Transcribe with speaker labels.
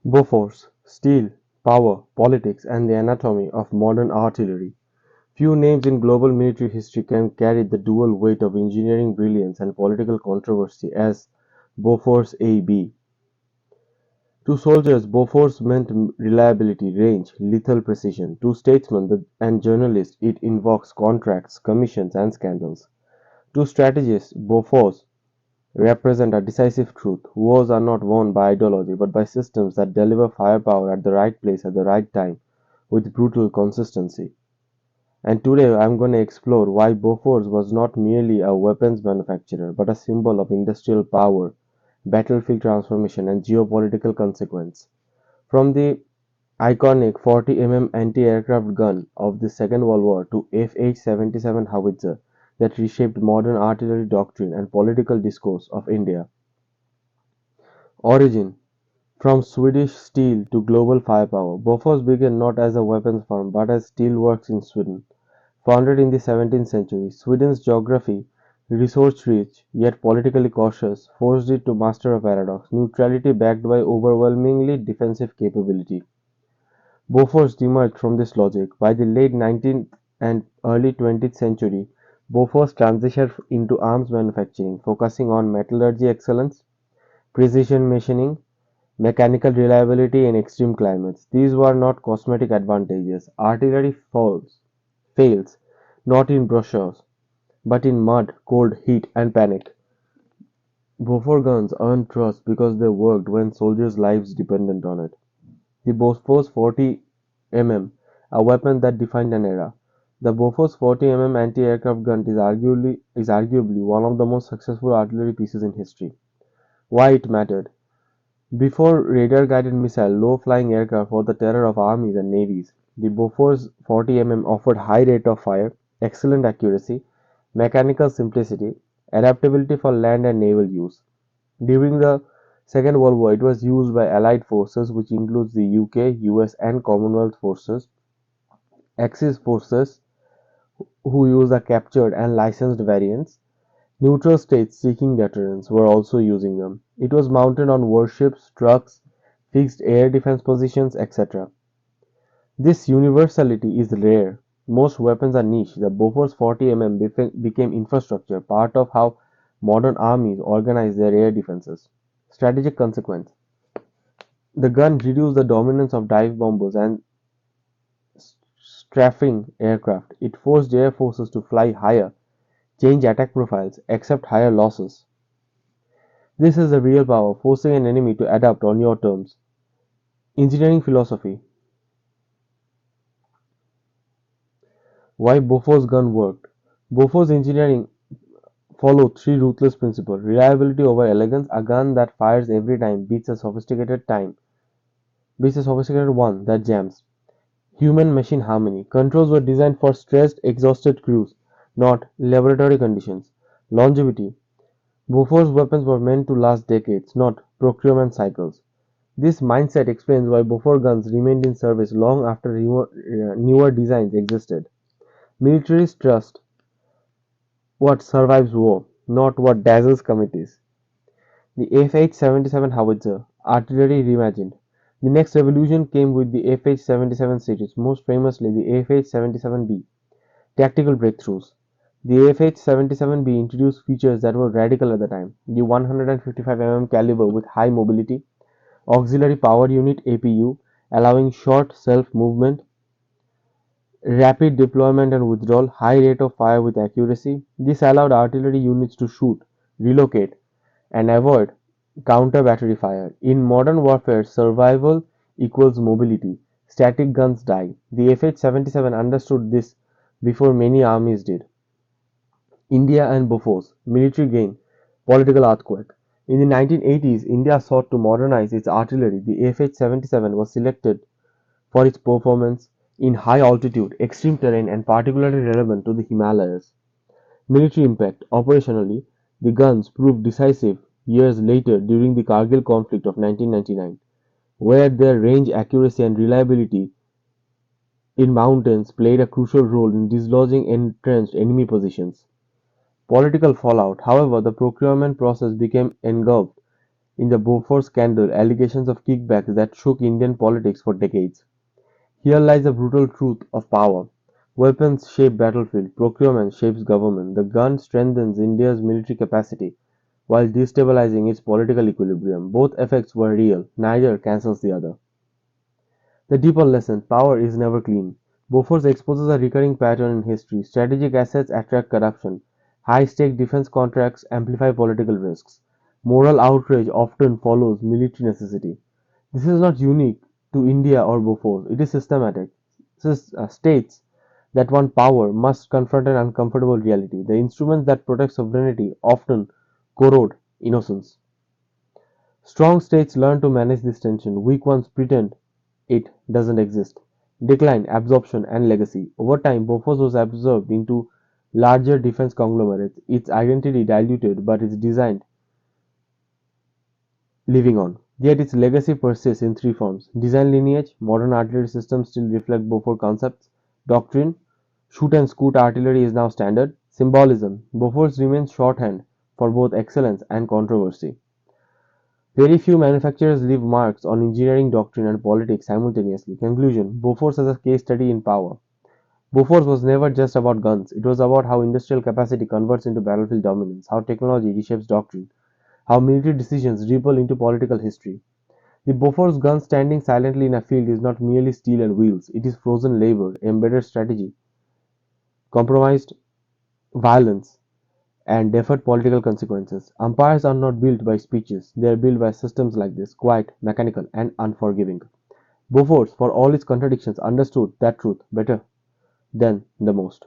Speaker 1: Bofors, steel, power, politics, and the anatomy of modern artillery. Few names in global military history can carry the dual weight of engineering brilliance and political controversy as Bofors A.B. To soldiers, Bofors meant reliability, range, lethal precision. To statesmen and journalists, it invokes contracts, commissions, and scandals. To strategists, Bofors represent a decisive truth: wars are not won by ideology, but by systems that deliver firepower at the right place at the right time with brutal consistency. And today I'm going to explore why Bofors was not merely a weapons manufacturer, but a symbol of industrial power, battlefield transformation, and geopolitical consequence. From the iconic 40 mm anti-aircraft gun of the Second World War to Fh-77 howitzer that reshaped modern artillery doctrine and political discourse of India. Origin: from Swedish steel to global firepower, Bofors began not as a weapons firm but as steelworks in Sweden. Founded in the 17th century, Sweden's geography, resource-rich yet politically cautious, forced it to master a paradox: neutrality backed by overwhelmingly defensive capability. Bofors emerged from this logic. By the late 19th and early 20th century, Bofors transitioned into arms manufacturing, focusing on metallurgy excellence, precision machining, mechanical reliability in extreme climates. These were not cosmetic advantages. Artillery fails, not in brochures, but in mud, cold, heat, and panic. Bofors guns earned trust because they worked when soldiers' lives depended on it. The Bofors 40 mm, a weapon that defined an era. The Bofors 40 mm anti-aircraft gun is arguably one of the most successful artillery pieces in history. Why it mattered? Before radar-guided missile, low-flying aircraft were the terror of armies and navies. The Bofors 40 mm offered high rate of fire, excellent accuracy, mechanical simplicity, adaptability for land and naval use. During the Second World War, it was used by Allied forces, which includes the UK, US, and Commonwealth forces, Axis forces, who use the captured and licensed variants. Neutral states seeking deterrence were also using them. It was mounted on warships, trucks, fixed air defense positions, etc. This universality is rare. Most weapons are niche. The Bofors 40 mm became infrastructure, part of how modern armies organize their air defenses. Strategic consequence: the gun reduced the dominance of dive bombers and strafing aircraft. It forced air forces to fly higher, change attack profiles, accept higher losses. This is the real power, forcing an enemy to adapt on your terms. Engineering philosophy: why Bofors gun worked. Bofors engineering followed three ruthless principles: reliability over elegance, a gun that fires every time beats a sophisticated one that jams. Human-machine harmony. Controls were designed for stressed, exhausted crews, not laboratory conditions. Longevity. Bofors weapons were meant to last decades, not procurement cycles. This mindset explains why Bofors guns remained in service long after newer designs existed. Militaries trust what survives war, not what dazzles committees. The Fh-77 howitzer, artillery reimagined. The next revolution came with the Fh-77 series, most famously the Fh-77B. Tactical breakthroughs. The Fh-77B introduced features that were radical at the time: the 155 mm caliber with high mobility, auxiliary power unit (APU), allowing short self-movement, rapid deployment and withdrawal, high rate of fire with accuracy. This allowed artillery units to shoot, relocate, and avoid counter-battery fire. In modern warfare, survival equals mobility. Static guns die. The Fh-77 understood this before many armies did. India and Bofors, military gain, political earthquake. In the 1980s, India sought to modernize its artillery. The Fh-77 was selected for its performance in high altitude, extreme terrain, and particularly relevant to the Himalayas. Military impact: operationally, the guns proved decisive years later during the Kargil conflict of 1999, where their range, accuracy, and reliability in mountains played a crucial role in dislodging entrenched enemy positions. Political fallout: however, the procurement process became engulfed In the Bofors scandal, allegations of kickbacks that shook Indian politics for decades. Here lies the brutal truth of power. Weapons shape battlefield, procurement shapes government. The gun strengthens India's military capacity while destabilizing its political equilibrium. Both effects were real, neither cancels the other. The deeper lesson: power is never clean. Bofors exposes a recurring pattern in history. Strategic assets attract corruption. High stake defense contracts amplify political risks. Moral outrage often follows military necessity. This is not unique to India or Bofors, it is systematic. States that want power must confront an uncomfortable reality. The instruments that protect sovereignty often corrode innocence. Strong states learn to manage this tension, weak ones pretend it doesn't exist. Decline, absorption, and legacy. Over time, Bofors was absorbed into larger defense conglomerates, its identity diluted but its design living on. Yet its legacy persists in three forms: design lineage, modern artillery systems still reflect Bofors concepts; doctrine, shoot and scoot artillery is now standard; symbolism, Bofors remains shorthand for both excellence and controversy. Very few manufacturers leave marks on engineering, doctrine, and politics simultaneously. Conclusion: Bofors as a case study in power. Bofors was never just about guns, it was about how industrial capacity converts into battlefield dominance, how technology reshapes doctrine, how military decisions ripple into political history. The Bofors gun standing silently in a field is not merely steel and wheels, it is frozen labor, embedded strategy, compromised violence, and deferred political consequences. Empires are not built by speeches, they are built by systems like this, quiet, mechanical, and unforgiving. Bofors, for all its contradictions, understood that truth better than the most.